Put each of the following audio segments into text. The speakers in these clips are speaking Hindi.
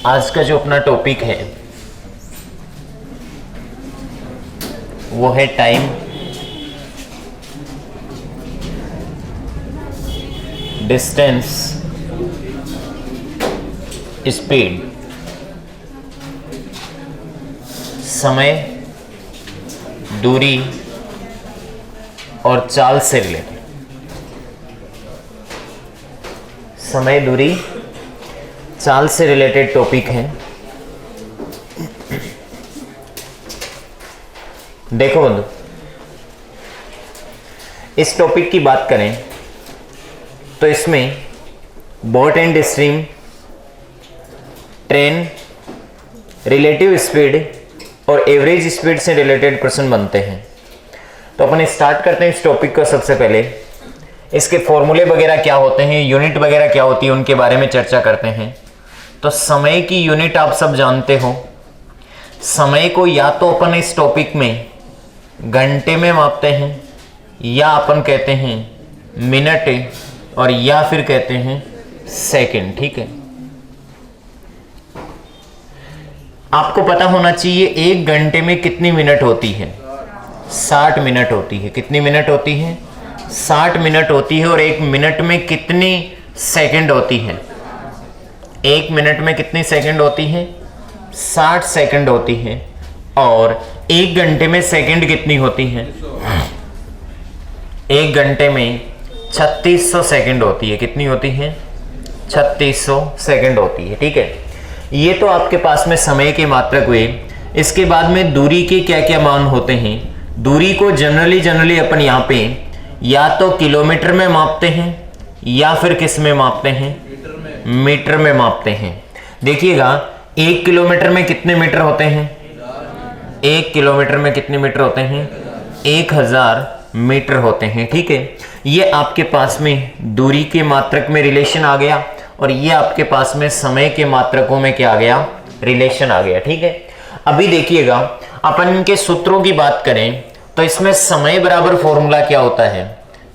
आज का जो अपना टॉपिक है वो है टाइम, डिस्टेंस, स्पीड। समय, दूरी और चाल से रिलेटेड। समय, दूरी, चाल से रिलेटेड टॉपिक है। देखो बंधु, इस टॉपिक की बात करें तो इसमें boat and stream, train, relative speed और एवरेज स्पीड से रिलेटेड प्रश्न बनते हैं। तो अपन स्टार्ट करते हैं इस टॉपिक को। सबसे पहले इसके फॉर्मूले वगैरह क्या होते हैं, यूनिट वगैरह क्या होती है, उनके बारे में चर्चा करते हैं। तो समय की यूनिट आप सब जानते हो। समय को या तो अपन इस टॉपिक में घंटे में मापते हैं, या अपन कहते हैं मिनट, और या फिर कहते हैं सेकंड। ठीक है, आपको पता होना चाहिए एक घंटे में कितनी मिनट होती है। 60 मिनट होती है। कितनी मिनट होती है? 60 मिनट होती है। और एक मिनट में कितनी सेकंड होती है? एक मिनट में कितनी सेकंड होती है? 60 सेकंड होती है। और एक घंटे में सेकंड कितनी होती है? एक घंटे में 3600 सेकंड होती है। कितनी होती है? 3600 सेकंड होती है। ठीक है, ये तो आपके पास में समय के मात्रक हुए। इसके बाद में दूरी के क्या क्या मान होते हैं। दूरी को जनरली अपन यहाँ पे या तो किलोमीटर में मापते हैं या फिर किस में मापते हैं? मीटर में मापते हैं। देखिएगा, 1 किलोमीटर में कितने मीटर होते हैं? 1 किलोमीटर में कितने मीटर होते हैं? 1000 मीटर होते हैं। ठीक है, ये आपके पास में दूरी के मात्रक में रिलेशन आ गया, और ये आपके पास में समय के मात्रकों में क्या आ गया? रिलेशन आ गया। ठीक है, अभी देखिएगा, अपन इनके सूत्रों की बात करें तो इसमें समय बराबर फॉर्मूला क्या होता है?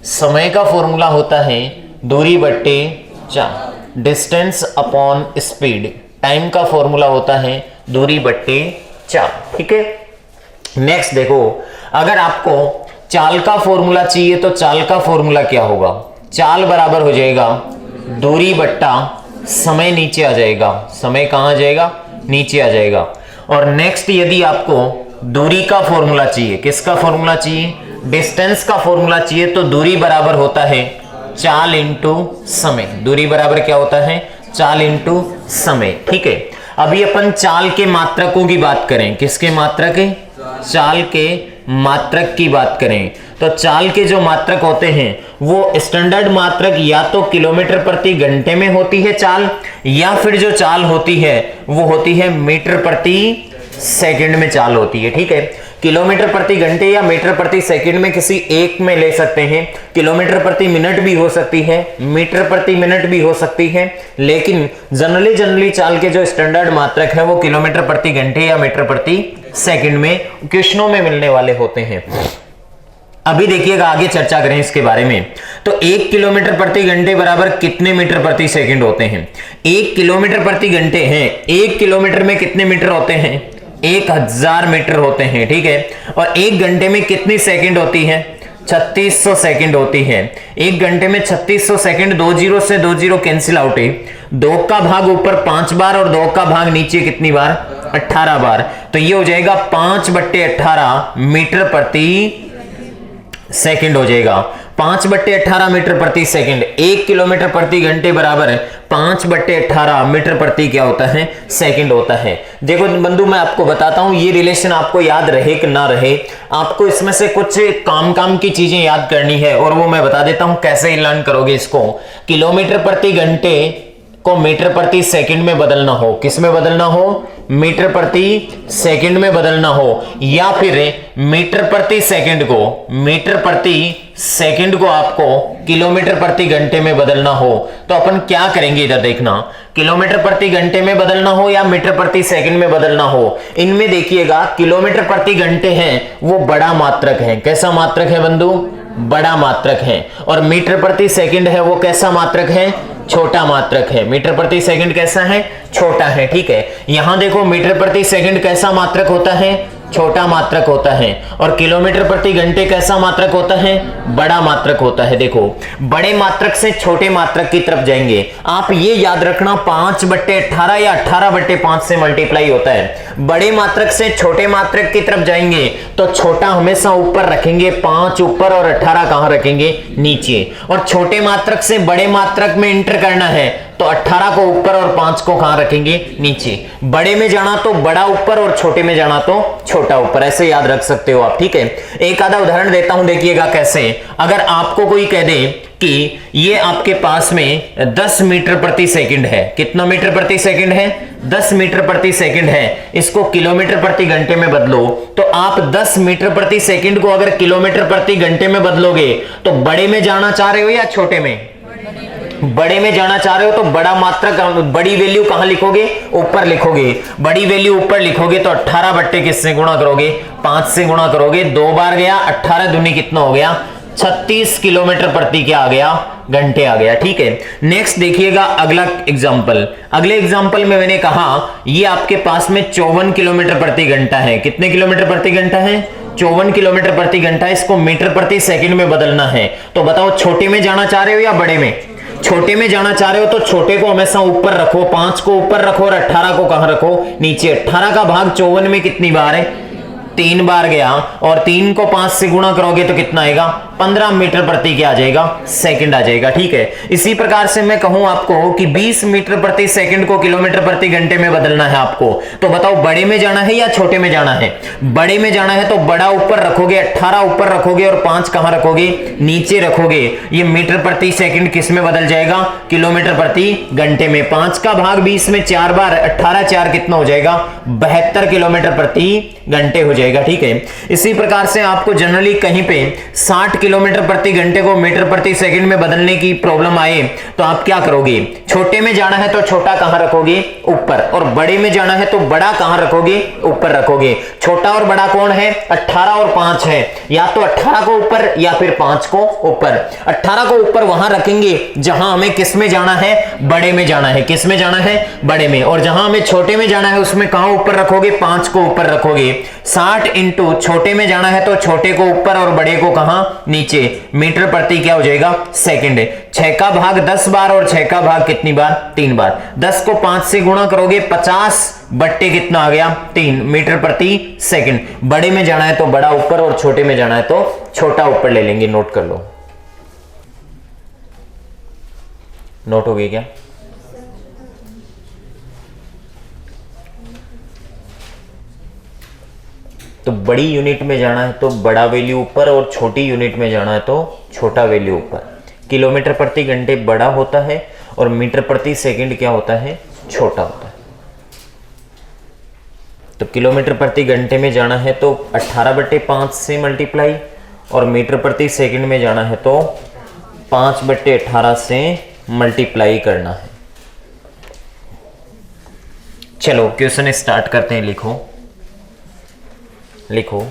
समय का फॉर्मूला होता है दूरी बट्टे चाल, डिस्टेंस अपॉन स्पीड। टाइम का फॉर्मूला होता है दूरी बट्टे चाल। ठीक है, नेक्स्ट देखो, अगर आपको चाल का फॉर्मूला चाहिए तो चाल का फॉर्मूला क्या होगा? चाल बराबर हो जाएगा दूरी बट्टा समय, नीचे आ जाएगा। समय कहां आ जाएगा? नीचे आ जाएगा। और नेक्स्ट, यदि आपको दूरी का फॉर्मूला चाहिए, किसका फॉर्मूला चाहिए? डिस्टेंस का फॉर्मूला चाहिए, तो दूरी बराबर होता है चाल इंटू समय। दूरी बराबर क्या होता है? चाल इंटू समय। ठीक है, अभी अपन चाल के मात्रकों की बात करें। किसके मात्रक? चाल के मात्रक की बात करें तो चाल के जो मात्रक होते हैं वो स्टैंडर्ड मात्रक या तो किलोमीटर प्रति घंटे में होती है चाल, या फिर जो चाल होती है वो होती है मीटर प्रति सेकंड में चाल होती है। ठीक है, किलोमीटर प्रति घंटे या मीटर प्रति सेकंड में किसी एक में ले सकते हैं। किलोमीटर प्रति मिनट भी हो सकती है, मीटर प्रति मिनट भी हो सकती है, लेकिन जनरली चाल के जो स्टैंडर्ड मात्रक है वो किलोमीटर प्रति घंटे या मीटर प्रति सेकंड में क्वेश्चनों में मिलने वाले होते हैं। अभी देखिएगा, आगे चर्चा करें इसके बारे में। तो 1 किलोमीटर प्रति घंटे बराबर कितने मीटर प्रति सेकंड होते हैं? 1 किलोमीटर प्रति घंटे हैं। 1 किलोमीटर में कितने मीटर होते हैं? 1000 मीटर होते हैं। ठीक है, और 1 घंटे में कितनी सेकंड होती है? 3600 सेकंड होती है। 1 घंटे में 3600 सेकंड, 2 जीरो से 2 जीरो कैंसिल आउट है। 2 का भाग ऊपर 5 बार और 2 का भाग नीचे कितनी बार? 18 बार। तो ये हो जाएगा 5/18 मीटर प्रति सेकंड हो जाएगा। 5/18 मीटर प्रति सेकंड। 1 किलोमीटर प्रति घंटे बराबर 5/18 मीटर प्रति क्या होता है? सेकंड होता है। देखो बंधु, मैं आपको बताता हूं, ये रिलेशन आपको याद रहे कि ना रहे, आपको इसमें से कुछ काम की चीजें याद करनी है, और वो मैं बता देता हूं कैसे लर्न करोगे इसको। किलोमीटर प्रति घंटे को मीटर प्रति सेकंड में बदलना हो, किस में बदलना हो? मीटर प्रति सेकंड में बदलना हो, या फिर मीटर प्रति सेकंड को आपको किलोमीटर प्रति घंटे में बदलना हो, तो अपन क्या करेंगे? इधर देखना, किलोमीटर प्रति घंटे में बदलना हो या मीटर प्रति सेकंड में बदलना हो। इनमें देखिएगा, किलोमीटर प्रति घंटे है वो बड़ा मात्रक है। कैसा मात्रक है बंधु? बड़ा मात्रक है। और मीटर प्रति सेकंड है वो कैसा मात्रक है? छोटा मात्रक है। मीटर प्रति सेकंड कैसा है? छोटा है, ठीक है। यहां देखो मीटर प्रति सेकंड कैसा मात्रक होता है? छोटा मात्रक होता है। और किलोमीटर प्रति घंटे कैसा मात्रक होता है? बड़ा मात्रक होता है। देखो बड़े मात्रक से छोटे मात्रक की तरफ जाएंगे। आप ये याद रखना 5/18 या 18/5 से मल्टीप्लाई होता है। बड़े मात्रक से छोटे मात्रक की तरफ जाएंगे तो छोटा हमेशा ऊपर रखेंगे, 5 ऊपर और 18 कहां रखेंगे? नीचे। और छोटे मात्रक से बड़े मात्रक में एंटर करना है तो 18 को ऊपर और 5 को कहां रखेंगे? नीचे। बड़े में जाना तो बड़ा ऊपर और छोटे में जाना तो छोटा ऊपर, ऐसे याद रख सकते हो आप, ठीक है। एक आधा उदाहरण देता हूं, देखिएगा कैसे। अगर आपको कोई कह दे कि ये आपके पास में 10 मीटर प्रति सेकंड है। कितना मीटर प्रति सेकंड है? 10 मीटर प्रति सेकंड है। इसको किलोमीटर प्रति घंटे में बदलो तो आप 10 मीटर प्रति सेकंड को अगर किलोमीटर प्रति घंटे में बदलोगे तो बड़े में जाना चाह रहे हो या छोटे में? बड़े में जाना चाह रहे हो तो बड़ा मात्रक, बड़ी वैल्यू कहां लिखोगे? ऊपर लिखोगे। बड़ी वैल्यू ऊपर लिखोगे तो 18 बट्टे किससे गुणा करोगे? 5 से गुणा करोगे। 2 बार गया, 18 दूनी कितना हो गया? 36 किलोमीटर प्रति क्या आ गया? घंटे आ गया, ठीक है। नेक्स्ट देखिएगा अगला एग्जांपल। अगले एग्जांपल में मैंने कहा ये आपके पास में 54 किलोमीटर प्रति घंटा है। कितने किलोमीटर प्रति घंटा है? 54 किलोमीटर प्रति घंटा। इसको मीटर प्रति सेकंड में बदलना है तो बताओ छोटे में जाना चाह रहे हो या बड़े में? छोटे में जाना चाह रहे हो तो छोटे को हमेशा ऊपर रखो, 5 को ऊपर रखो और 18 को कहां रखो? नीचे। 18 का भाग 54 में कितनी बार है? 3 बार गया। और 3 को 5 से गुणा करोगे तो कितना आएगा? 15 मीटर प्रति क्या आ जाएगा? सेकंड आ जाएगा, ठीक है। इसी प्रकार से मैं कहूं आपको कि 20 मीटर प्रति सेकंड को किलोमीटर प्रति घंटे में बदलना है आपको, तो बताओ बड़े में जाना है या छोटे में जाना है? बड़े में जाना है तो बड़ा ऊपर रखोगे, 18 ऊपर रखोगे और 5 कहां रखोगे? नीचे रखोगे। ये मीटर प्रति सेकंड किस में बदल जाएगा? किलोमीटर प्रति घंटे में। 5 का भाग 20 में 4 बार, 18 4 कितना हो जाएगा? 72 किलोमीटर प्रति घंटे हो जाएगा, ठीक है। इसी प्रकार से आपको जनरली कहीं पे 60 किलोमीटर प्रति घंटे को मीटर प्रति सेकंड में बदलने की प्रॉब्लम आए तो आप क्या करोगे? छोटे में जाना है तो छोटा कहां रखोगे? ऊपर। और बड़े में जाना है तो बड़ा कहां रखोगे? ऊपर रखोगे। छोटा और बड़ा कौन है? 18 और 5 है। या तो 18 को ऊपर या फिर 5 को ऊपर। 18 को ऊपर वहां रखेंगे जहां हमें किस में जाना है? बड़े में जाना है। किस में जाना है? बड़े में। और जहां हमें छोटे में जाना है उसमें कहां ऊपर रखोगे? 5 को ऊपर रखोगे। 60 इंटू छोटे में जाना है तो छोटे को ऊपर और बड़े को कहां? नीचे। मीटर प्रति क्या हो जाएगा? सेकंड। 6 का भाग 10 बार और 6 का भाग कितनी बार? 3 बार। 10 को 5 से गुणा करोगे 50 बट्टे कितना आ गया? 3 मीटर प्रति सेकंड। बड़े में जाना है तो बड़ा ऊपर और छोटे में जाना है तो छोटा ऊपर ले लेंगे। नोट कर लो। नोट हो गई क्या? तो बड़ी यूनिट में जाना है तो बड़ा वैल्यू ऊपर और छोटी यूनिट में जाना है तो छोटा वैल्यू ऊपर। किलोमीटर प्रति घंटे बड़ा होता है और मीटर प्रति सेकंड क्या होता है? छोटा होता है। तो किलोमीटर प्रति घंटे में जाना है तो 18/5 से मल्टीप्लाई, और मीटर प्रति सेकंड में जाना है तो 5/18 से मल्टीप्लाई करना है। चलो क्वेश्चन स्टार्ट करते हैं। लिखो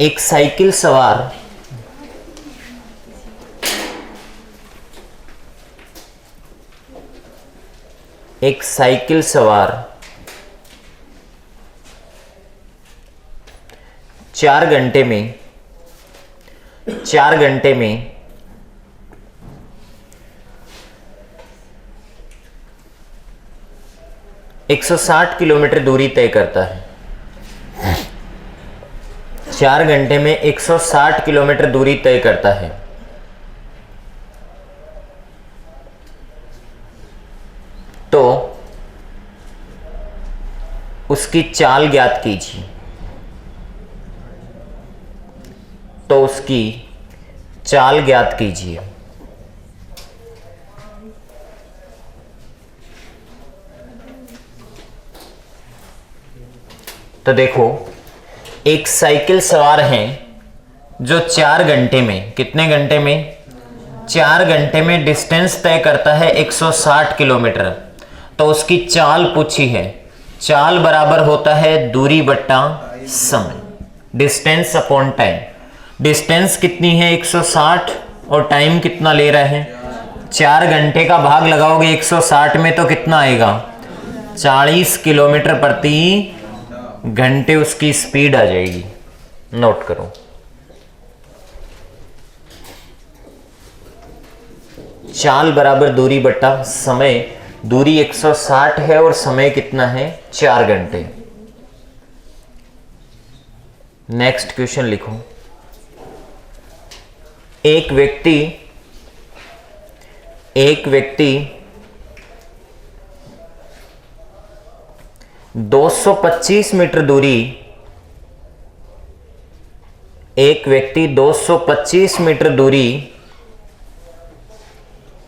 एक साइकिल सवार एक साइकिल सवार 4 घंटे में 160 किलोमीटर दूरी तय करता है। 4 घंटे में 160 किलोमीटर दूरी तय करता है। तो उसकी चाल ज्ञात कीजिए। तो देखो एक साइकिल सवार हैं जो 4 घंटे में, कितने घंटे में? 4 घंटे में डिस्टेंस तय करता है 160 किलोमीटर। तो उसकी चाल पूछी है। चाल बराबर होता है दूरी बट्टा समय, डिस्टेंस अपॉन टाइम। डिस्टेंस कितनी है 160 और टाइम कितना ले रहा है 4 घंटे का भाग लगाओगे 160 में तो कितना आएगा 40 किलोमीटर प्रति घंटे उसकी स्पीड आ जाएगी। नोट करो। चाल बराबर दूरी बट्टा समय, दूरी 160 है और समय कितना है 4 घंटे। नेक्स्ट क्वेश्चन लिखो। एक व्यक्ति 225 मीटर दूरी, एक व्यक्ति 225 मीटर दूरी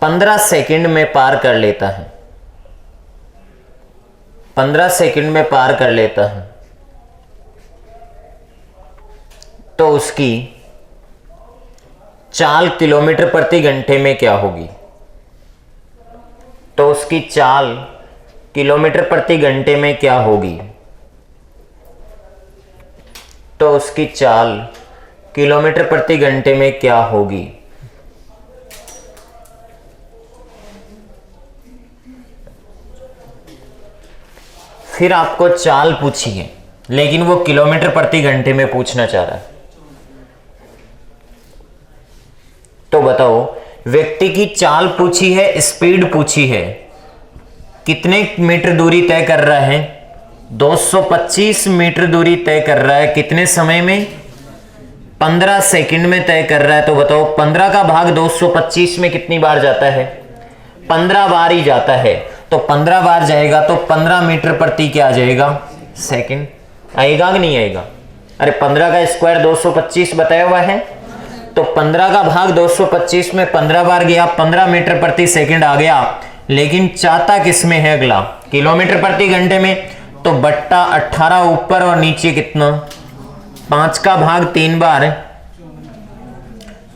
15 सेकंड में पार कर लेता है, 15 सेकंड में पार कर लेता है, तो उसकी चाल किलोमीटर प्रति घंटे में क्या होगी? तो उसकी चाल किलोमीटर प्रति घंटे में क्या होगी? तो उसकी चाल किलोमीटर प्रति घंटे में क्या होगी? फिर आपको चाल पूछी है लेकिन वो किलोमीटर प्रति घंटे में पूछना चाह रहा है, तो बताओ व्यक्ति की चाल पूछी है, स्पीड पूछी है, कितने मीटर दूरी तय कर रहा है 225 मीटर दूरी तय कर रहा है, कितने समय में 15 सेकंड में तय कर रहा है। तो बताओ 15 का भाग 225 में कितनी बार जाता है 15 बार ही जाता है, तो 15 बार जाएगा तो 15 मीटर प्रति क्या आ जाएगा सेकंड आएगा कि नहीं आएगा? अरे 15 का स्क्वायर 225 बताया हुआ है, तो 15 का भाग 225 में 15 बार गया, 15 मीटर प्रति सेकंड आ गया, लेकिन चाहता किस में है अगला किलोमीटर प्रति घंटे में, तो बट्टा 18 ऊपर और नीचे कितना 5 का भाग 3 बार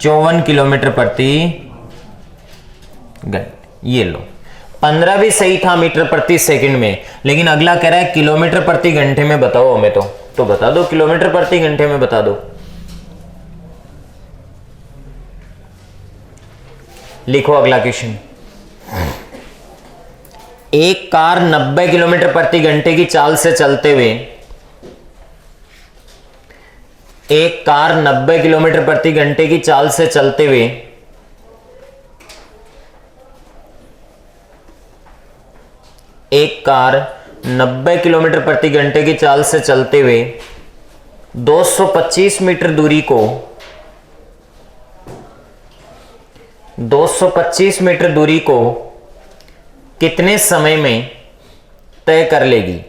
54 किलोमीटर प्रति घंटे। ये लो 15 भी सही था मीटर प्रति सेकंड में, लेकिन अगला कह रहा है किलोमीटर प्रति घंटे में बताओ हमें, तो बता दो किलोमीटर प्रति घंटे में बता दो। लिखो अगला क्वेश्चन। एक कार 90 किलोमीटर प्रति घंटे की चाल से चलते हुए, एक कार 90 किलोमीटर प्रति घंटे की चाल से चलते हुए एक कार 90 किलोमीटर प्रति घंटे की चाल से चलते हुए 225 मीटर दूरी को 225 मीटर दूरी को कितने समय में तय कर लेगी?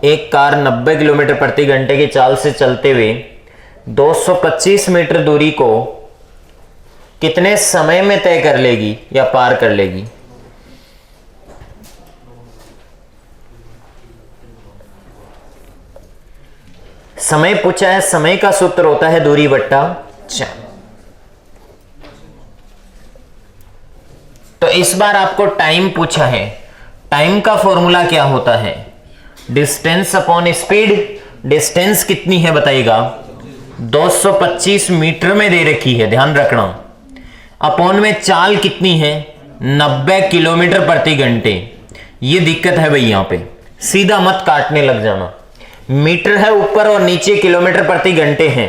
एक कार 90 किलोमीटर प्रति घंटे की चाल से चलते हुए 225 मीटर दूरी को कितने समय में तय कर लेगी या पार कर लेगी? समय पूछा है, समय का सूत्र होता है दूरी बट्टा चाल। तो इस बार आपको टाइम पूछा है, टाइम का फॉर्मूला क्या होता है? Distance upon speed. डिस्टेंस कितनी है बताइएगा 225 मीटर में दे रखी है, ध्यान रखना। अपॉन में चाल कितनी है 90 किलोमीटर प्रति घंटे। ये दिक्कत है भाई, यहां पे सीधा मत काटने लग जाना। मीटर है ऊपर और नीचे किलोमीटर प्रति घंटे हैं,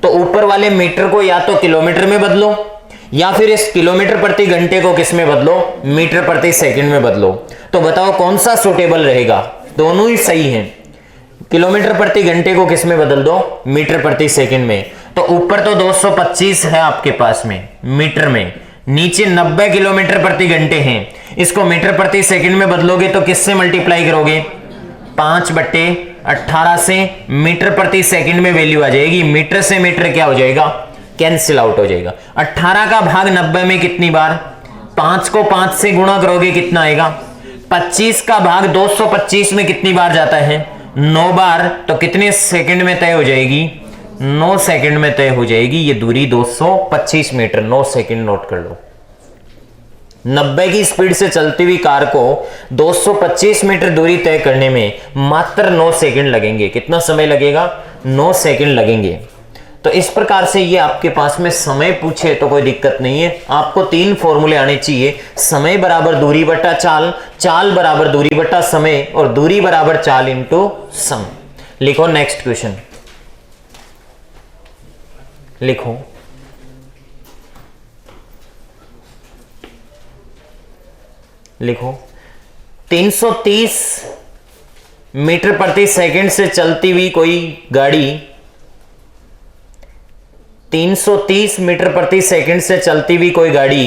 तो ऊपर वाले मीटर को या तो किलोमीटर में बदलो या फिर इस किलोमीटर प्रति घंटे को किस में बदलो मीटर प्रति सेकंड में बदलो। तो बताओ कौन सा सूटेबल रहेगा? दोनों ही सही हैं। किलोमीटर प्रति घंटे को किस में बदल दो मीटर प्रति सेकंड में। तो ऊपर तो 225 है आपके पास में मीटर में, नीचे 90 किलोमीटर प्रति घंटे हैं। इसको मीटर प्रति सेकंड में बदलोगे तो किससे मल्टीप्लाई करोगे 5/18 से मीटर प्रति सेकंड में वैल्यू आ जाएगी। मीटर से मीटर क्या हो जाएगा कैंसिल आउट हो जाएगा। 18 का भाग 90 में कितनी बार 5 को 5 से गुणा करोगे कितना आएगा 25 का भाग 225 में कितनी बार जाता है 9 बार। तो कितने सेकंड में तय हो जाएगी 9 सेकंड में तय हो जाएगी ये दूरी 225 मीटर। 9 सेकंड नोट कर लो। 90 की स्पीड से चलती हुई कार को 225 मीटर दूरी तय करने में मात्र 9 सेकंड लगेंगे। कितना समय लगेगा? 9 सेकंड लगेंगे। तो इस प्रकार से ये आपके पास में समय पूछे तो कोई दिक्कत नहीं है। आपको 3 फॉर्मूले आने चाहिए, समय बराबर दूरी बटा चाल, चाल बराबर दूरी बटा समय, और दूरी बराबर चाल इंटू समय। लिखो नेक्स्ट क्वेश्चन, लिखो लिखो 330 मीटर प्रति सेकंड से चलती हुई कोई गाड़ी 330 मीटर प्रति सेकंड से चलती हुई कोई गाड़ी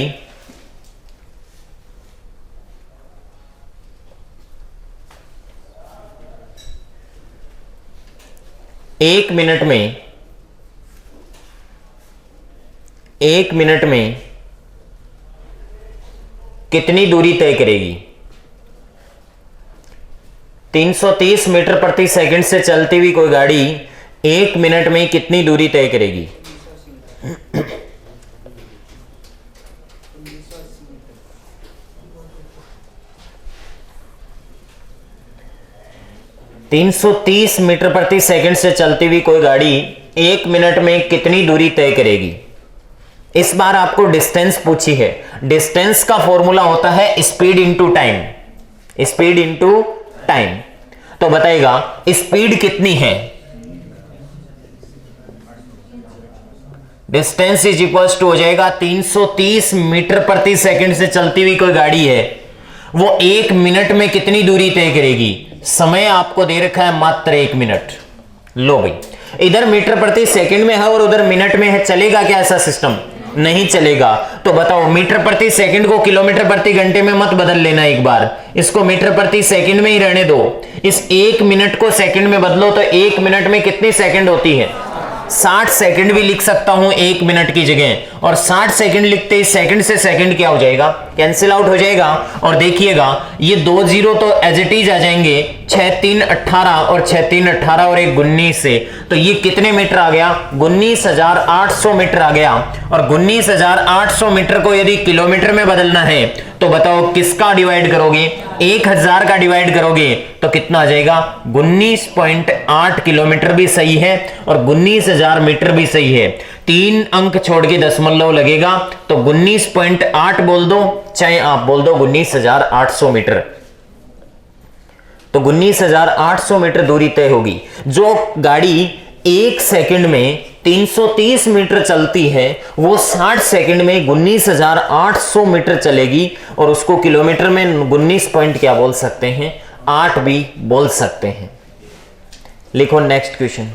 1 मिनट में कितनी दूरी तय करेगी? 330 मीटर प्रति सेकंड से चलती हुई कोई गाड़ी 1 मिनट में कितनी दूरी तय करेगी? 330 मीटर प्रति सेकंड से चलती हुई कोई गाड़ी 1 मिनट में कितनी दूरी तय करेगी? इस बार आपको डिस्टेंस पूछी है। डिस्टेंस का फॉर्मूला होता है speed into time, speed into time. तो बताइएगा स्पीड कितनी है? डिस्टेंस इज इक्वल टू हो जाएगा 330 मीटर प्रति सेकंड से चलती हुई कोई गाड़ी है, वो 1 मिनट में कितनी दूरी तय करेगी? समय आपको दे रखा है मात्र 1 मिनट। लो भाई, इधर मीटर प्रति सेकंड में है और उधर मिनट में है, चलेगा क्या ऐसा सिस्टम? नहीं चलेगा। तो बताओ मीटर प्रति सेकंड को किलोमीटर प्रति घंटे में मत बदल लेना, एक बार इसको मीटर प्रति सेकंड में ही रहने दो। इस 1 मिनट को सेकंड में बदलो तो 1 मिनट में कितनी सेकंड होती है? 60 सेकंड भी लिख सकता हूं 1 मिनट की जगह, और 60 सेकंड लिखते ही सेकंड से सेकंड क्या हो जाएगा? कैंसिल आउट हो जाएगा। और देखिएगा ये 2 जीरो तो एज इट इज आ जाएंगे, 6 3 18 और 6 3 18 और 1 19 से, तो ये कितने मीटर आ गया? 19,800 मीटर आ गया। और 19,800 मीटर को यदि किलोमीटर में बदलना है तो बताओ किसका डिवाइड करोगे? 1000 का डिवाइड करोगे तो कितना आ जाएगा? 19.8 किलोमीटर भी सही है और 19,000 मीटर भी सही है। 3 अंक छोड़ के दशमलव लगेगा तो 19.8 बोल दो, चाहे आप बोल दो 19,800 मीटर। तो 19,800 मीटर दूरी तय होगी। जो गाड़ी 1 सेकंड में 330 मीटर चलती है वो 60 सेकंड में 19,800 मीटर चलेगी, और उसको किलोमीटर में 19 पॉइंट क्या बोल सकते हैं? 8 भी बोल सकते हैं। लिखो नेक्स्ट क्वेश्चन,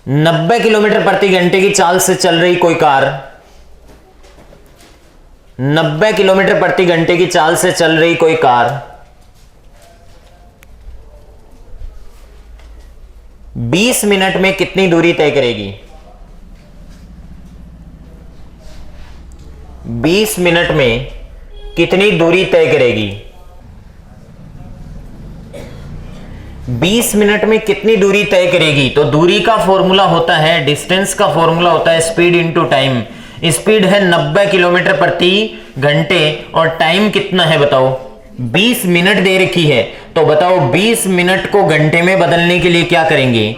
नब्बे किलोमीटर प्रति घंटे की चाल से चल रही कोई कार 90 किलोमीटर प्रति घंटे की चाल से चल रही कोई कार 20 मिनट में कितनी दूरी तय करेगी? 20 मिनट में कितनी दूरी तय करेगी? 20 मिनट में कितनी दूरी तय करेगी? तो दूरी का फॉर्मूला होता है, डिस्टेंस का फॉर्मूला होता है स्पीड इंटू टाइम। स्पीड है 90 किलोमीटर प्रति घंटे और टाइम कितना है बताओ? 20 मिनट दे रखी है। तो बताओ 20 मिनट को घंटे में बदलने के लिए क्या करेंगे?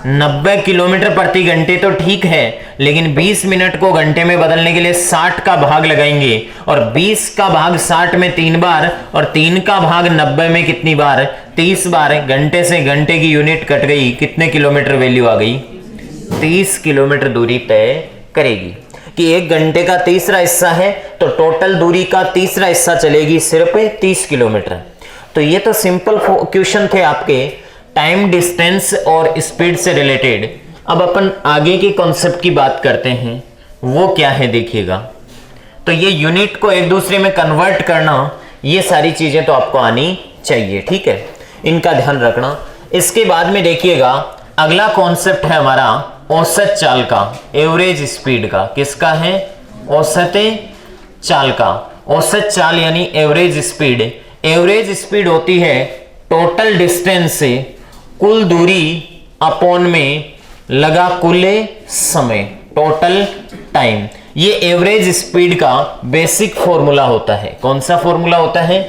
90 किलोमीटर प्रति घंटे तो ठीक है, लेकिन 20 मिनट को घंटे में बदलने के लिए 60 का भाग लगाएंगे, और 20 का भाग 60 में 3 बार और 3 का भाग 90 में कितनी बार? 30 बार। घंटे से घंटे की यूनिट कट गई, कितने किलोमीटर वैल्यू आ गई? 30 किलोमीटर दूरी तय करेगी। कि 1 घंटे का तीसरा हिस्सा है तो टोटल दूरी का तीसरा हिस्सा चलेगी सिर्फ 30 किलोमीटर। तो ये तो सिंपल क्वेश्चन थे आपके टाइम, डिस्टेंस और स्पीड से रिलेटेड। अब अपन आगे के कॉन्सेप्ट की बात करते हैं, वो क्या है देखिएगा। तो ये यूनिट को एक दूसरे में कन्वर्ट करना, ये सारी चीजें तो आपको आनी चाहिए, ठीक है, इनका ध्यान रखना। इसके बाद में देखिएगा अगला कॉन्सेप्ट है हमारा औसत चाल का, एवरेज स्पीड का। किसका है? औसत चाल का। औसत चाल यानी एवरेज स्पीड। एवरेज स्पीड होती है टोटल डिस्टेंस से कुल दूरी अपॉन में लगा कुल समय, टोटल टाइम। ये एवरेज स्पीड का बेसिक फॉर्मूला होता है। कौन सा फॉर्मूला होता है?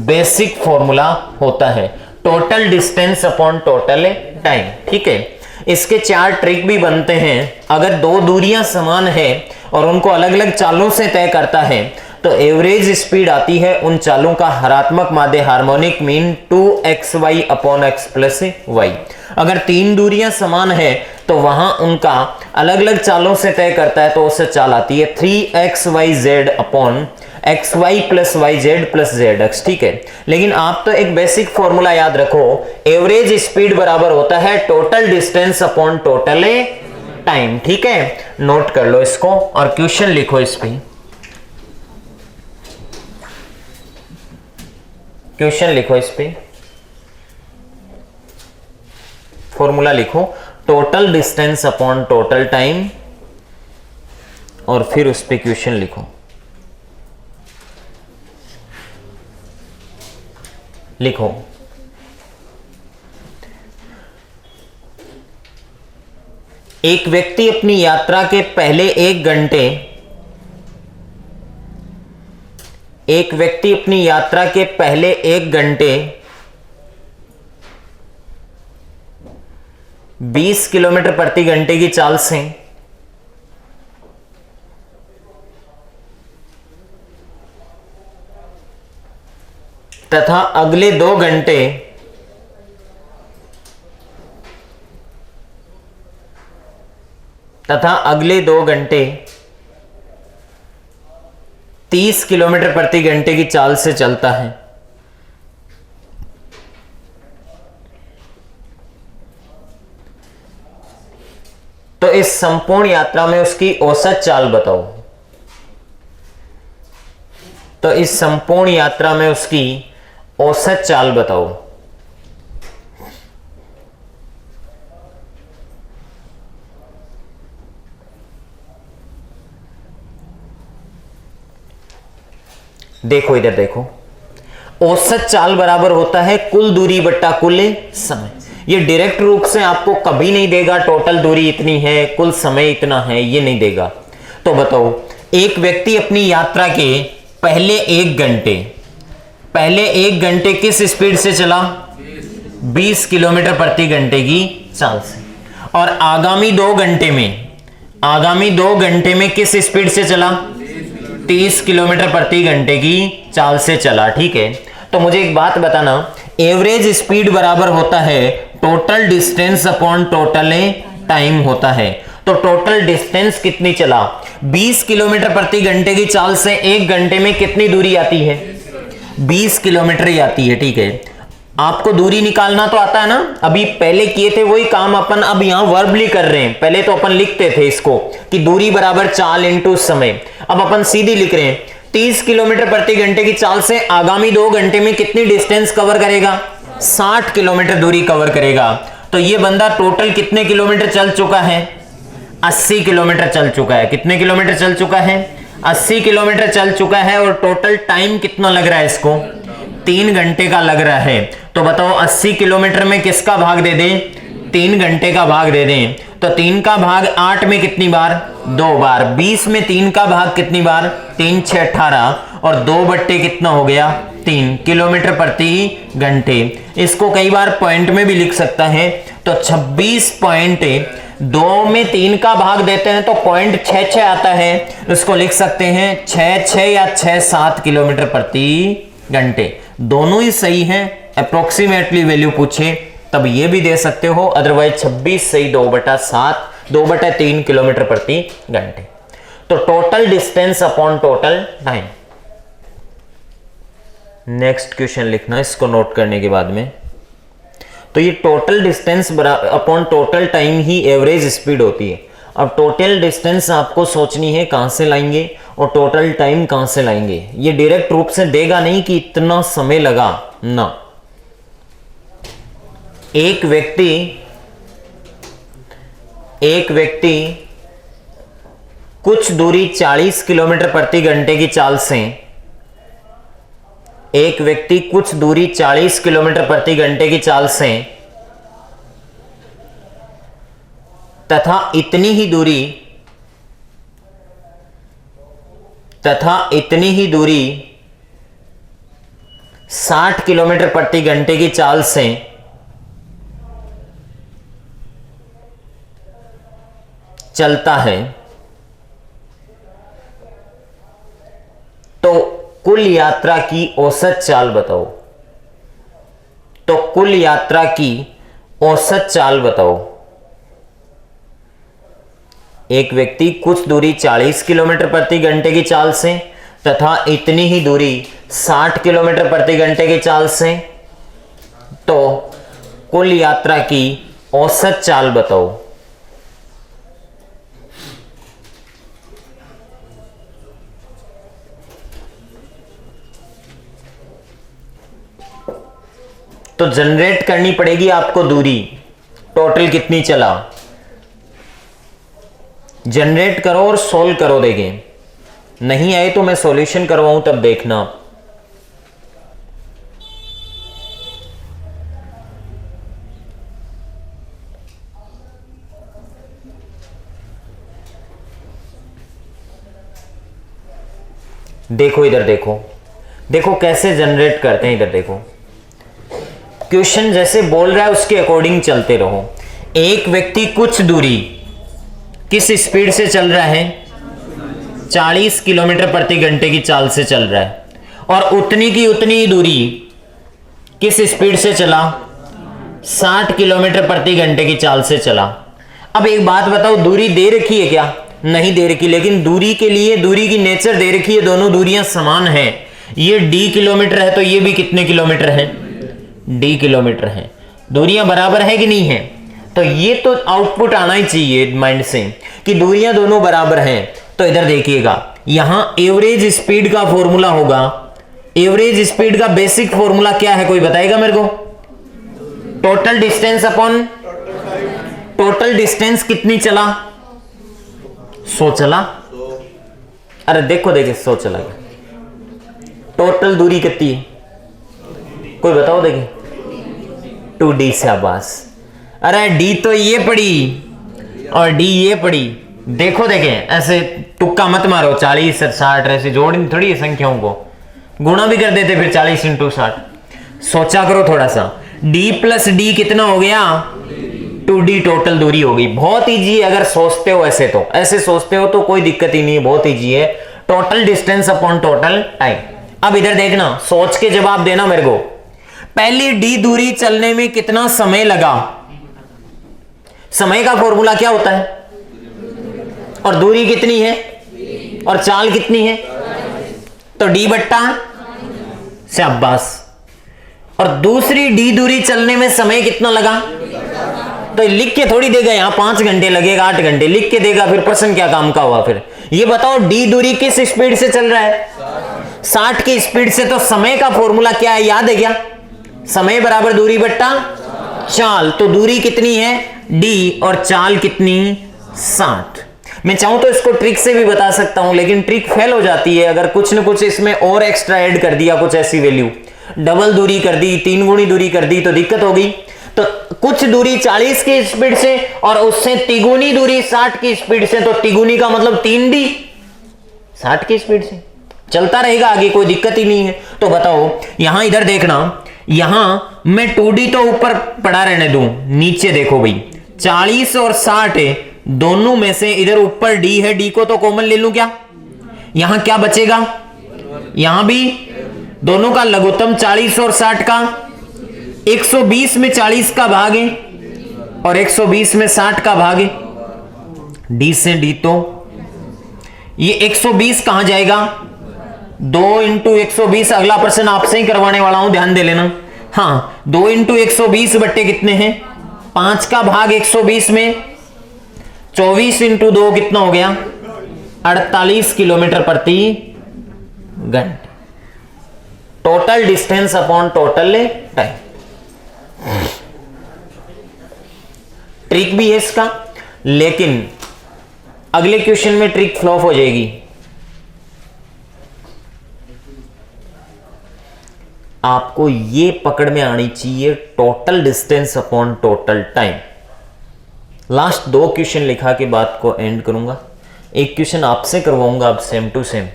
बेसिक फॉर्मूला होता है, total distance upon total time. ठीक है, इसके 4 ट्रिक भी बनते हैं। अगर 2 दूरियां समान है और उनको अलग अलग चालों से तय करता है तो एवरेज स्पीड आती है उन चालों का हरात्मक माध्य harmonic mean 2xy upon x plus y। अगर 3 दूरियां समान है तो वहां उनका अलग अलग चालों से तय करता है तो उससे चाल आती है 3xyz upon xy plus yz plus zx। ठीक है, लेकिन आप तो एक बेसिक फॉर्मूला याद रखो, एवरेज स्पीड बराबर होता है total distance upon total time. ठीक है, नोट कर लो इसको और क्वेश्चन लिखो इस पे। क्वेश्चन लिखो इस पे, फॉर्मूला लिखो total distance upon total time और फिर उस पे क्वेश्चन लिखो। लिखो एक व्यक्ति अपनी यात्रा के पहले 1 घंटे 20 किलोमीटर प्रति घंटे की चाल से तथा अगले 2 घंटे 30 किलोमीटर प्रति घंटे की चाल से चलता है, तो इस संपूर्ण यात्रा में उसकी औसत चाल बताओ। तो इस संपूर्ण यात्रा में उसकी औसत चाल बताओ। देखो इधर देखो, औसत चाल बराबर होता है कुल दूरी बट्टा कुल समय। ये डायरेक्ट रूप से आपको कभी नहीं देगा टोटल दूरी इतनी है कुल समय इतना है, ये नहीं देगा। तो बताओ एक व्यक्ति अपनी यात्रा के पहले 1 घंटे किस स्पीड से चला? 20 किलोमीटर प्रति घंटे की चाल से, और आगामी 2 घंटे में किस स्पीड से चला? 30 किलोमीटर प्रति घंटे की चाल से चला। ठीक है, तो मुझे एक बात बताना, एवरेज स्पीड बराबर होता है total distance upon total time होता है। तो टोटल डिस्टेंस कितनी चला? 20 किलोमीटर प्रति घंटे की चाल से 1 घंटे में कितनी दूरी आती है? 20 किलोमीटर ही आती है। ठीक है, आपको दूरी निकालना तो आता है ना, अभी पहले किए थे वही काम अपन अब यहां वर्बली कर रहे हैं। पहले तो अपन लिखते थे इसको कि दूरी बराबर चाल इंटू समय, अब अपन सीधी लिख रहे हैं 30 किलोमीटर प्रति घंटे की चाल से आगामी 2 घंटे में कितनी डिस्टेंस कवर करेगा? 60 किलोमीटर दूरी कवर करेगा। तो ये बंदा टोटल कितने किलोमीटर चल चुका है? 80 किलोमीटर चल चुका है। कितने किलोमीटर चल चुका है? 80 किलोमीटर चल चुका है। और टोटल टाइम कितना लग रहा है इसको? 3 घंटे का लग रहा है। तो बताओ 80 किलोमीटर में किसका भाग दे दें? 3 घंटे का भाग दे दें। तो 3 का भाग 8 में कितनी बार? 2 बार। 20 में 3 का भाग कितनी बार? 3 6 18 और 2 बट्टे कितना हो गया? 3 किलोमीटर प्रति घंटे। इसको कई बार पॉइंट में भी लिख सकता है। तो 26.2 में 3 का भाग देते हैं तो 0.66 आता है। इसको लिख सकते हैं 6 या 6-7 किलोमीटर प्रति घंटे। दोनों ही सही हैं। अप्रोक्सीमेटली वैल्यू पूछे तब ये भी दे सकते हो, अदरवाइज 26 सही 2/7 2/3 किलोमीटर प्रति घंटे। तो total distance upon total time. Next question लिखना इसको नोट करने के बाद में। तो ये total distance upon total time ही एवरेज स्पीड होती है। अब टोटल डिस्टेंस आपको सोचनी है कहां से लाएंगे और टोटल टाइम कहां से लाएंगे। ये डायरेक्ट रूप से देगा नहीं कि इतना समय लगा ना। एक व्यक्ति कुछ दूरी 40 किलोमीटर प्रति घंटे की चाल से एक व्यक्ति कुछ दूरी 40 किलोमीटर प्रति घंटे की चाल से तथा इतनी ही दूरी 60 किलोमीटर प्रति घंटे की चाल से चलता है तो कुल यात्रा की औसत चाल बताओ। तो कुल यात्रा की औसत चाल बताओ। एक व्यक्ति कुछ दूरी 40 किलोमीटर प्रति घंटे की चाल से तथा इतनी ही दूरी 60 किलोमीटर प्रति घंटे की चाल से, तो कुल यात्रा की औसत चाल बताओ। तो जनरेट करनी पड़ेगी आपको दूरी, टोटल कितनी चला, जनरेट करो और सोल्व करो। देखें नहीं आए तो मैं सॉल्यूशन करवाऊं तब देखना। देखो इधर देखो, देखो कैसे जनरेट करते हैं। इधर देखो क्वेश्चन जैसे बोल रहा है उसके अकॉर्डिंग चलते रहो। एक व्यक्ति कुछ दूरी किस स्पीड से चल रहा है, 40 किलोमीटर प्रति घंटे की चाल से चल रहा है, और उतनी की उतनी ही दूरी किस स्पीड से चला, 60 किलोमीटर प्रति घंटे की चाल से चला। अब एक बात बताओ, दूरी दे रखी है क्या? नहीं दे रखी, लेकिन दूरी के लिए दूरी की नेचर दे रखी है, दोनों दूरियां समान हैं। ये d किलोमीटर है तो ये भी कितने किलोमीटर है, d किलोमीटर है। दूरियां बराबर है कि नहीं है? तो ये तो आउटपुट आना ही चाहिए माइंड से कि दूरियां दोनों बराबर हैं। तो इधर देखिएगा, यहां एवरेज स्पीड का फॉर्मूला होगा। एवरेज स्पीड का बेसिक फॉर्मूला क्या है, कोई बताएगा मेरे को? Total distance upon total distance कितनी चला, 100 चला। अरे देखो देखिए 100 चला गया। टोटल दूरी कितनी है कोई बताओ देखिए? 2d। शाबाश। अरे d तो ये पड़ी और d ये पड़ी। देखो देखें, ऐसे तुक्का मत मारो, 40 और 60 ऐसे जोड़नी थोड़ी है संख्याओं को, गुणा भी कर देते फिर 40 × 60। सोचा करो थोड़ा सा। d प्लस d कितना हो गया, 2d टोटल दूरी होगी। बहुत ईजी है अगर सोचते हो ऐसे, तो ऐसे सोचते हो तो कोई दिक्कत ही नहीं है, बहुत ईजी है। Total distance upon total time. अब इधर देखना, सोच के जवाब देना मेरे को। पहली d दूरी चलने में कितना समय लगा? समय का फॉर्मूला क्या होता है? और दूरी कितनी है और चाल कितनी है? तो d बट्टा। शाबाश। और दूसरी d दूरी चलने में समय कितना लगा? तो लिख के थोड़ी देगा यहां 5 घंटे लगेगा, 8 घंटे लिख के देगा, फिर प्रश्न क्या काम का हुआ? फिर ये बताओ d दूरी किस स्पीड से चल रहा है? 60 की स्पीड से। तो समय का फॉर्मूला क्या है, याद है क्या? समय बराबर दूरी बट्टा चाल। तो दूरी कितनी है, d, और चाल कितनी, 60। मैं चाहूं तो इसको ट्रिक से भी बता सकता हूं, लेकिन ट्रिक फेल हो जाती है अगर कुछ न कुछ इसमें और एक्स्ट्रा ऐड कर दिया, कुछ ऐसी वैल्यू, डबल दूरी कर दी, 3 गुणी दूरी कर दी, तो दिक्कत होगी। तो कुछ दूरी 40 की स्पीड से और उससे तिगुनी दूरी 60 की स्पीड से, तो तिगुनी का मतलब 3d 60 की स्पीड से चलता रहेगा आगे, कोई दिक्कत ही नहीं है। तो बताओ यहां इधर देखना, यहां मैं 2d तो ऊपर पड़ा रहने दूं, नीचे देखो भाई 40 और 60 है, दोनों में से इधर ऊपर d है, d को तो कॉमन ले लूं क्या? यहां क्या बचेगा, यहां भी दोनों का लघुत्तम 40 और 60 का 120 में 40 का भाग है और 120 में 60 का भाग है। d से d, तो ये 120 कहां जाएगा, 2 × 120। अगला प्रश्न आपसे ही करवाने वाला हूं, ध्यान दे लेना। हाँ, 2 × 120 बट्टे कितने हैं, 5 का भाग 120 में, 24 × 2 कितना हो गया, 48 किलोमीटर प्रति घंटे। Total distance upon total time. Trick भी है इसका, लेकिन अगले क्वेश्चन में ट्रिक फ्लॉप हो जाएगी। आपको ये पकड़ में आनी चाहिए, total distance upon total time. Last 2 question लिखा के बात को एंड करूंगा। एक क्वेश्चन आपसे करवाऊंगा अब सेम टू सेम,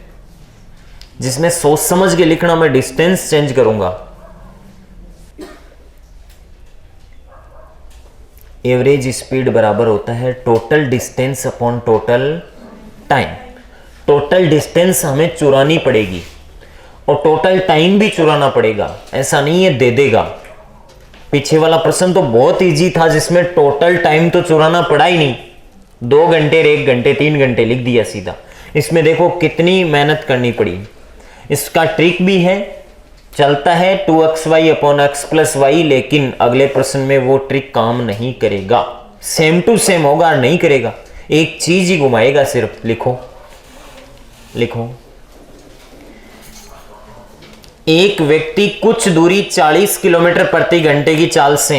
जिसमें सोच समझ के लिखना, मैं डिस्टेंस चेंज करूंगा। एवरेज स्पीड बराबर होता है total distance upon total time. Total distance हमें चुरानी पड़ेगी और टोटल टाइम भी चुराना पड़ेगा, ऐसा नहीं है दे देगा। पीछे वाला प्रश्न तो बहुत इजी था, जिसमें टोटल टाइम तो चुराना पड़ा ही नहीं, 2 घंटे 1 घंटे 3 घंटे लिख दिया सीधा। इसमें देखो कितनी मेहनत करनी पड़ी। इसका ट्रिक भी है, चलता है 2xy upon x plus Y, लेकिन अगले प्रश्न में वो ट्रिक काम नहीं करेगा। सेम टू सेम होगा, नहीं करेगा, एक चीज ही घुमाएगा सिर्फ। लिखो लिखो, एक व्यक्ति कुछ दूरी 40 किलोमीटर प्रति घंटे की चाल से,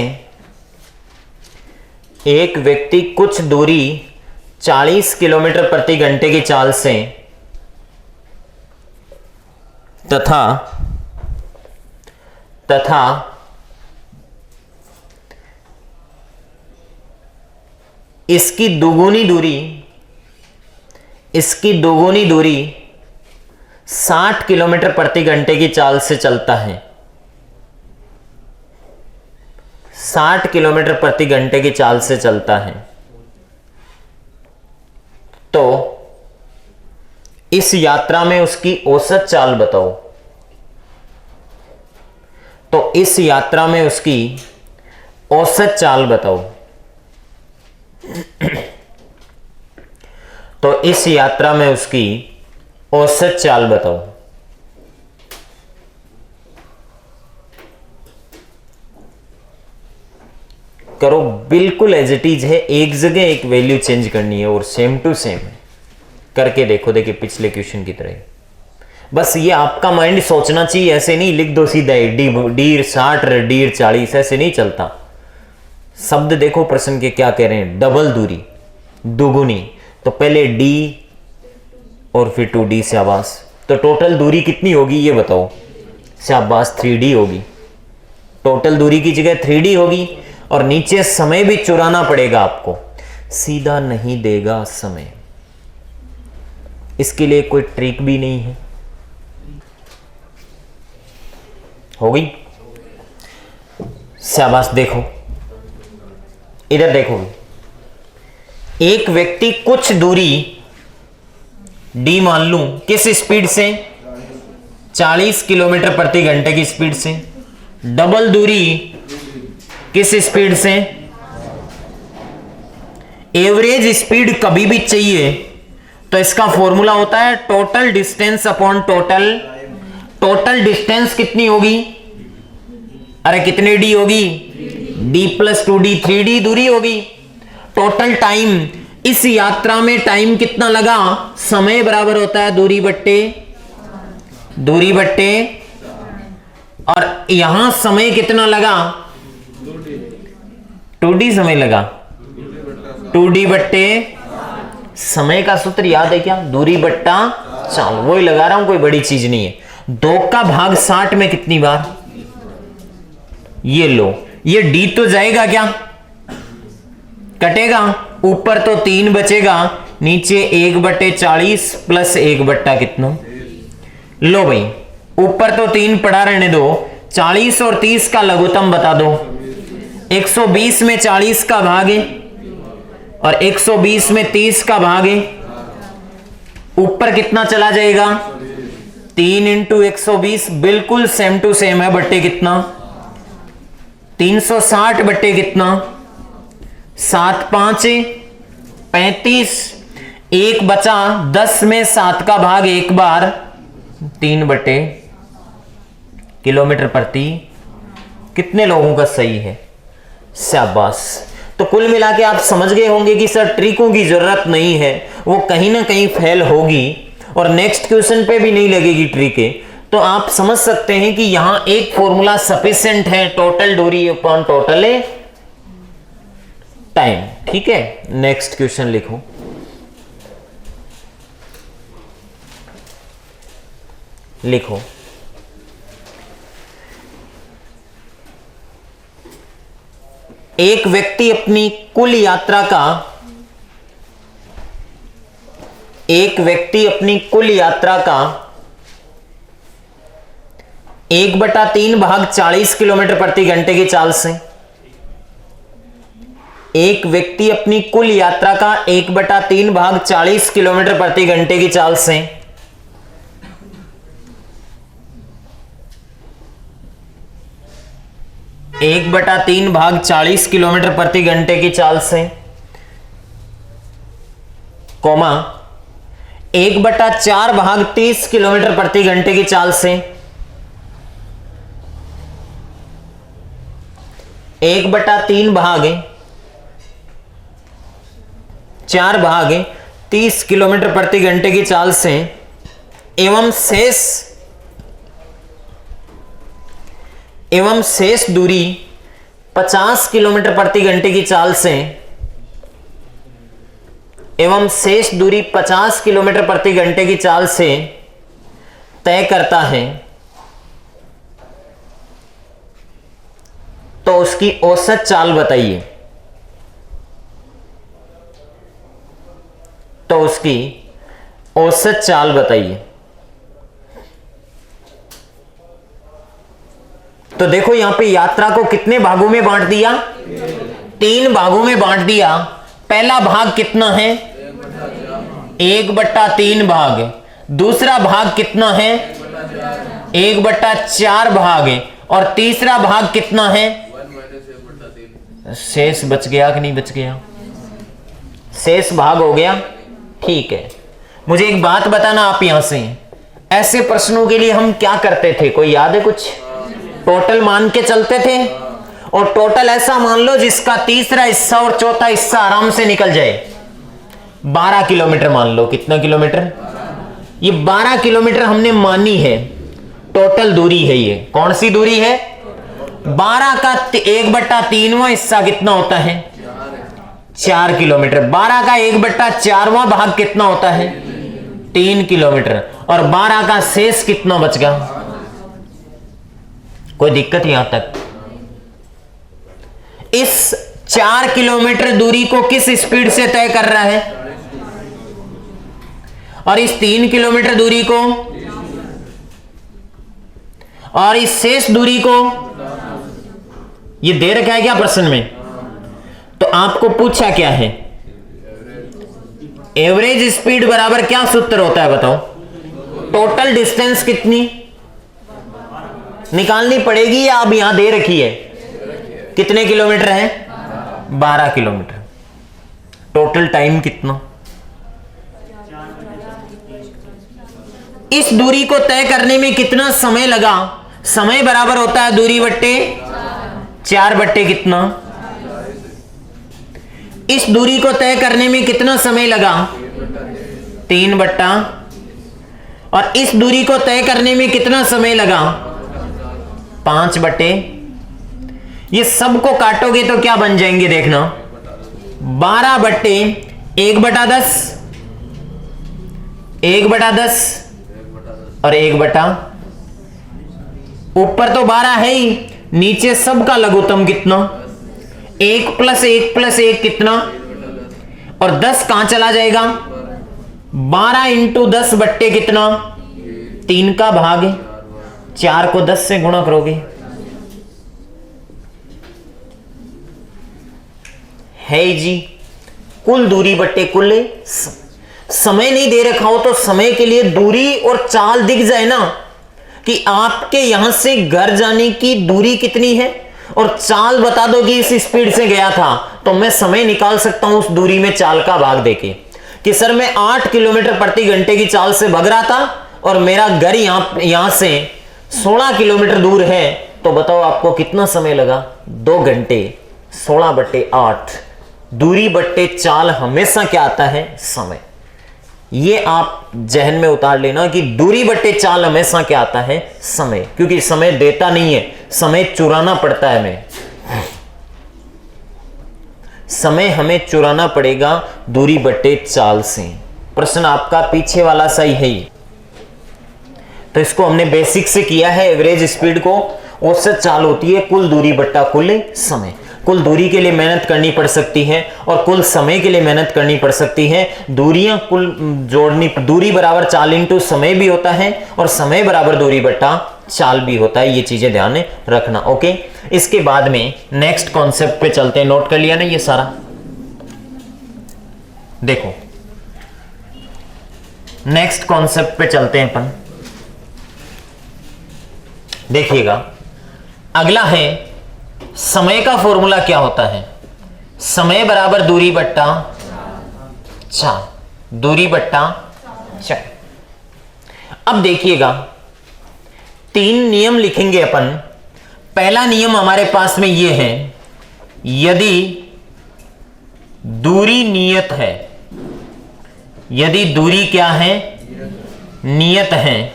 एक व्यक्ति कुछ दूरी 40 किलोमीटर प्रति घंटे की चाल से तथा इसकी दोगुनी दूरी 60 किलोमीटर प्रति घंटे की चाल से चलता है। 60 किलोमीटर प्रति घंटे की चाल से चलता है, तो इस यात्रा में उसकी औसत चाल बताओ। तो इस यात्रा में उसकी औसत चाल बताओ। तो इस यात्रा में उसकी औसत चाल बताओ। करो, बिल्कुल एज इट इज है, एक जगह एक वैल्यू चेंज करनी है और सेम टू सेम है। करके देखो, देखिए पिछले क्वेश्चन की तरह। बस ये आपका माइंड सोचना चाहिए, ऐसे नहीं लिख दो सीधा डी 60 डी 40, ऐसे नहीं चलता। शब्द देखो प्रश्न के क्या कह रहे हैं, डबल दूरी, दुगुनी, तो पहले डी और फिर 2d, शाबाश। तो टोटल दूरी कितनी होगी ये बताओ, शाबाश 3d होगी। टोटल दूरी की जगह 3d होगी, और नीचे समय भी चुराना पड़ेगा आपको, सीधा नहीं देगा समय। इसके लिए कोई ट्रिक भी नहीं है। हो गई, शाबाश। देखो इधर देखो, एक व्यक्ति कुछ दूरी d मान लूं, किस स्पीड से, 40 किलोमीटर प्रति घंटे की स्पीड से। डबल दूरी किस स्पीड से, एवरेज स्पीड कभी भी चाहिए तो इसका फॉर्मूला होता है total distance upon total distance कितनी होगी, अरे कितने डी होगी, d प्लस 2d, 3d दूरी होगी। टोटल टाइम, इस यात्रा में टाइम कितना लगा, समय बराबर होता है दूरी बट्टे, और यहां समय कितना लगा, 2d समय लगा, 2d बट्टे समय का सूत्र याद है क्या, दूरी बट्टा चाल, वही लगा रहा हूं, कोई बड़ी चीज नहीं है। 2 का भाग 60 में कितनी बार, ये लो, ये d तो जाएगा क्या, कटेगा, ऊपर तो 3 बचेगा, नीचे 1/40 प्लस 1 बट्टा कितना, लो भाई ऊपर तो 3 पड़ा रहने दो, 40 और 30 का लघुत्तम बता दो। 120 में 40 का भाग है और 120 में 30 का भाग है, ऊपर कितना चला जाएगा, 3 इंटू 120, बिल्कुल सेम टू सेम है, बट्टे कितना, 360 बट्टे कितना, 7 5 35, 1 बचा, 10 में 7 का भाग एक बार, 3 बटे किलोमीटर प्रति कितने लोगों का सही है, शाबाश। तो कुल मिला के आप समझ गए होंगे कि सर ट्रिकों की जरूरत नहीं है, वो कहीं ना कहीं फेल होगी और नेक्स्ट क्वेश्चन पे भी नहीं लगेगी ट्रिकें। तो आप समझ सकते हैं कि यहां एक फॉर्मूला सफिशिएंट है, टोटल दूरी अपॉन टोटल टाइम। ठीक है, नेक्स्ट क्वेश्चन लिखो। लिखो एक व्यक्ति अपनी कुल यात्रा का 1/3 भाग 40 किलोमीटर प्रति घंटे की चाल से, एक व्यक्ति अपनी कुल यात्रा का 1/3 भाग 40 किलोमीटर प्रति घंटे की चाल से 1/3 भाग 40 किलोमीटर प्रति घंटे की चाल से, कोमा 1/4 भाग 30 किलोमीटर प्रति घंटे की चाल से 1/3 भाग 4 भाग 30 किलोमीटर प्रति घंटे की चाल से एवं शेष दूरी 50 किलोमीटर प्रति घंटे की चाल से एवं शेष दूरी 50 किलोमीटर प्रति घंटे की चाल से तय करता है, तो उसकी औसत चाल बताइए। तो उसकी औसत चाल बताइए। तो देखो यहां पे यात्रा को कितने भागों में बांट दिया? 3 भागों में बांट दिया। पहला भाग कितना है? 1/3 भाग। दूसरा भाग कितना है? 1/4 भाग। और तीसरा भाग कितना है? शेष बच गया कि नहीं बच गया? शेष भाग हो गया। ठीक है, मुझे एक बात बताना आप यहां से, ऐसे प्रश्नों के लिए हम क्या करते थे, कोई याद है कुछ? टोटल मान के चलते थे, और टोटल ऐसा मान लो जिसका तीसरा हिस्सा और चौथा हिस्सा आराम से निकल जाए। 12 किलोमीटर मान लो। कितना किलोमीटर? ये 12 किलोमीटर हमने मानी है, टोटल दूरी है। ये कौन सी दूरी है? 12 का 1/3वां हिस्सा कितना होता है? 4 किलोमीटर। 12 का 1/4वां भाग कितना होता है? 3 किलोमीटर। और 12 का शेष कितना बच गया? कोई दिक्कत यहां तक? इस 4 किलोमीटर दूरी को किस स्पीड से तय कर रहा है? और इस 3 किलोमीटर दूरी को, और इस शेष दूरी को, ये दे रखा है क्या प्रश्न में? तो आपको पूछा क्या है? एवरेज स्पीड बराबर क्या सूत्र होता है बताओ? टोटल डिस्टेंस कितनी निकालनी पड़ेगी, या अब यहां दे रखी है? कितने किलोमीटर है? 12 किलोमीटर। टोटल टाइम कितना? इस दूरी को तय करने में कितना समय लगा? समय बराबर होता है दूरी बट्टे 4 बट्टे कितना? इस दूरी को तय करने में कितना समय लगा? 3 बट्टा। और इस दूरी को तय करने में कितना समय लगा? 5 बट्टे। ये सबको काटोगे तो क्या बन जाएंगे देखना? 12 बट्टे 1/10, 1/10 और 1/, ऊपर तो 12 है ही, नीचे सबका लघुत्तम कितना? 1 + 1 + 1 कितना? और 10 कहां चला जाएगा? 12 × 10 बट्टे कितना? 3 का भाग। 4 को 10 से गुणा करोगे, है जी कुल दूरी बट्टे कुल समय। नहीं दे रखा हो तो समय के लिए दूरी और चाल दिख जाए ना, कि आपके यहां से घर जाने की दूरी कितनी है, और चाल बता दो कि इस स्पीड से गया था, तो मैं समय निकाल सकता हूं उस दूरी में चाल का भाग देके, कि सर मैं 8 किलोमीटर प्रति घंटे की चाल से भाग रहा था और मेरा घर यहां से 16 किलोमीटर दूर है, तो बताओ आपको कितना समय लगा? 2 घंटे। 16/8 दूरी बट्टे चाल हमेशा क्या आता है? समय। ये आप जहन में उतार लेना कि दूरी बट्टे चाल हमेशा क्या आता है? समय, क्योंकि समय देता नहीं है, समय चुराना पड़ता है। हमें समय हमें चुराना पड़ेगा दूरी बट्टे चाल से। प्रश्न आपका पीछे वाला सही है ही। तो इसको हमने बेसिक से किया है। एवरेज स्पीड को औसत चाल होती है कुल दूरी बट्टा कुल समय। कुल दूरी के लिए मेहनत करनी पड़ सकती है और कुल समय के लिए मेहनत करनी पड़ सकती है। दूरियां कुल जोड़नी, दूरी बराबर चाल इंटू समय भी होता है और समय बराबर दूरी बट्टा चाल भी होता है। ये चीजें ध्यान में रखना। ओके, इसके बाद में नेक्स्ट कॉन्सेप्ट पे चलते हैं। नोट कर लिया ना ये सारा? देखो नेक्स्ट कॉन्सेप्ट पे चलते हैं अपन। देखिएगा, अगला है समय का फॉर्मूला क्या होता है? समय बराबर दूरी बट्टा चाल, दूरी बट्टा चाल। अब देखिएगा, 3 नियम लिखेंगे अपन। पहला नियम हमारे पास में ये है, यदि दूरी नियत है, यदि दूरी क्या है? नियत है।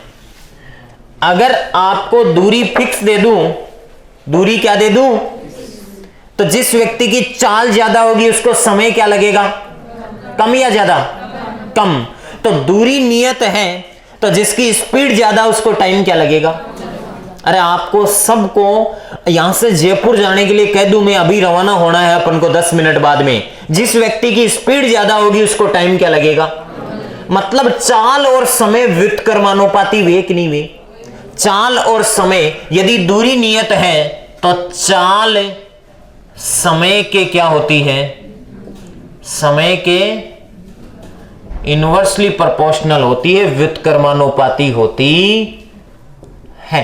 अगर आपको दूरी फिक्स दे दूं, दूरी क्या दे दूं, तो जिस व्यक्ति की चाल ज्यादा होगी उसको समय क्या लगेगा? कम या ज्यादा? कम। तो दूरी नियत है तो जिसकी स्पीड ज्यादा उसको टाइम क्या लगेगा? अरे आपको सबको यहां से जयपुर जाने के लिए कह दूं मैं, अभी रवाना होना है अपन को 10 मिनट बाद में, जिस व्यक्ति की स्पीड ज्यादा होगी उसको टाइम क्या लगेगा? मतलब चाल और समय व्युत्क्रमानुपाती वे कि नहीं वे? चाल और समय, यदि दूरी नियत है तो चाल समय के क्या होती है? समय के इनवर्सली प्रोपोर्शनल होती है, व्युत्क्रमानुपाती होती है।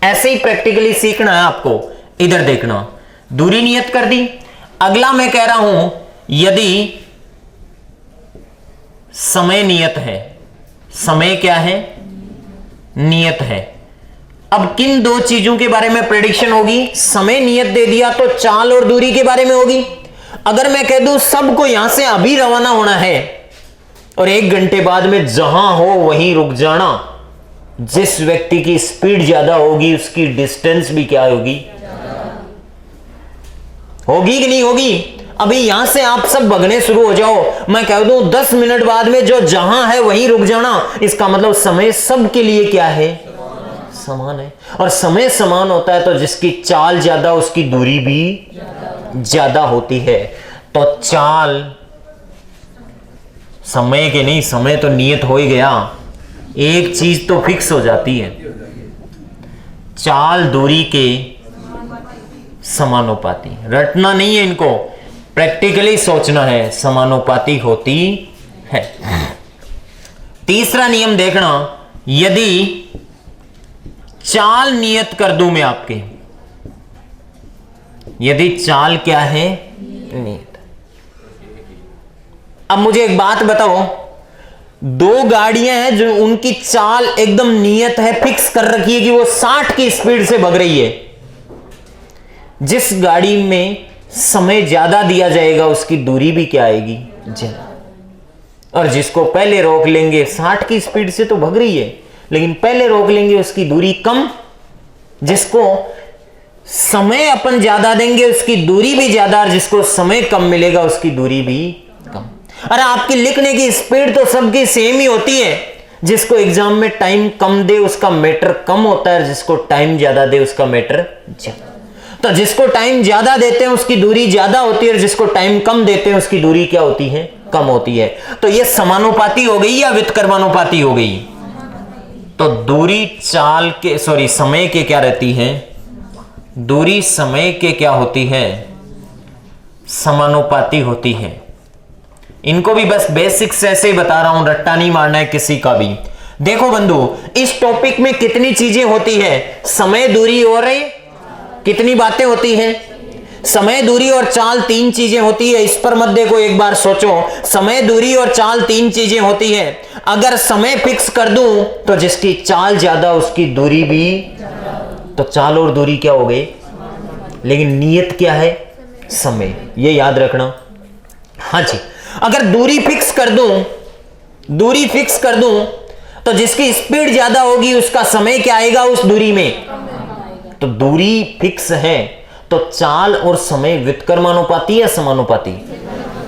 ऐसे ही प्रैक्टिकली सीखना है आपको। इधर देखना, दूरी नियत कर दी। अगला मैं कह रहा हूं, यदि समय नियत है, समय क्या है? नियत है। अब किन 2 चीजों के बारे में प्रेडिक्शन होगी? समय नियत दे दिया तो चाल और दूरी के बारे में होगी। अगर मैं कह दूं सबको यहां से अभी रवाना होना है और 1 घंटे बाद में जहां हो वहीं रुक जाना, जिस व्यक्ति की स्पीड ज्यादा होगी उसकी डिस्टेंस भी क्या होगी? होगी कि नहीं होगी? अभी यहां से आप सब भगने शुरू हो जाओ, मैं कह दूं 10 मिनट बाद में जो जहां है वहीं रुक जाना, इसका मतलब समय सबके लिए क्या है? समान है। और समय समान होता है तो जिसकी चाल ज्यादा उसकी दूरी भी ज्यादा होती है। तो चाल समय के नहीं, समय तो नियत हो ही गया, एक चीज तो फिक्स हो जाती है, चाल दूरी के समानुपाती। रटना नहीं है इनको, प्रैक्टिकली सोचना है, समानुपाती होती है। तीसरा नियम देखना, यदि चाल नियत कर दूं मैं आपके, यदि चाल क्या है? नियत। अब मुझे एक बात बताओ, 2 गाड़ियां हैं जो उनकी चाल एकदम नियत है, फिक्स कर रखी है कि वो 60 की स्पीड से भाग रही है। जिस गाड़ी में समय ज्यादा दिया जाएगा उसकी दूरी भी क्या आएगी? ज्यादा। और जिसको पहले रोक लेंगे, 60 की स्पीड से तो भाग रही है लेकिन पहले रोक लेंगे उसकी दूरी कम। जिसको समय अपन ज्यादा देंगे उसकी दूरी भी ज्यादा, और जिसको समय कम मिलेगा उसकी दूरी भी कम। अरे आपकी लिखने की स्पीड तो सबकी सेम ही होती है, जिसको एग्जाम में टाइम कम दे उसका मैटर कम होता है, जिसको टाइम ज्यादा दे उसका मैटर ज्यादा। तो जिसको टाइम ज्यादा देते हैं उसकी दूरी ज्यादा होती है और जिसको टाइम कम देते हैं उसकी दूरी क्या होती है? कम होती है। तो ये समानुपाती हो गई या व्युत्क्रमानुपाती हो गई? तो दूरी चाल के, सॉरी समय के क्या रहती है? दूरी समय के क्या होती है? समानुपाती होती है। इनको भी बस बेसिक्स ऐसे ही बता रहा हूं, रट्टा नहीं मारना है किसी का भी। देखो बंधु, इस टॉपिक में कितनी चीजें होती है? समय, दूरी और कितनी बातें होती हैं? समय, दूरी और चाल 3 चीजें होती है। इस पर मत देखो, एक बार सोचो, समय, दूरी और चाल 3 चीजें होती है। अगर समय फिक्स कर दूं तो जिसकी चाल ज्यादा उसकी दूरी भी, तो चाल और दूरी क्या हो गई? लेकिन नियत क्या है? समय। ये याद रखना। हाँ जी, अगर दूरी फिक्स कर दूं, दूरी फिक्स कर दूं तो जिसकी स्पीड ज्यादा होगी उसका समय क्या आएगा उस दूरी में? तो दूरी फिक्स है तो चाल और समय व्युत्क्रमानुपाती या समानुपाती?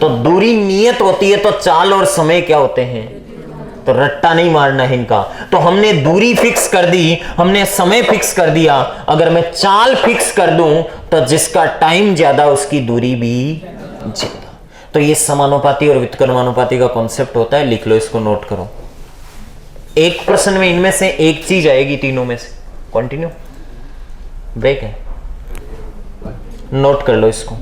तो दूरी नियत होती है तो चाल और समय क्या होते हैं? तो रट्टा नहीं मारना है इनका। तो हमने दूरी फिक्स कर दी, हमने समय फिक्स कर दिया। अगर मैं चाल फिक्स कर दूं तो जिसका टाइम ज्यादा उसकी दूरी भी ज्यादा। तो ये समानुपाती और व्युत्क्रमानुपाती का कॉन्सेप्ट होता है, लिख लो, इसको नोट करो। एक प्रश्न में इनमें से एक चीज आएगी तीनों में से। कंटिन्यू, ब्रेक है, नोट कर लो इसको।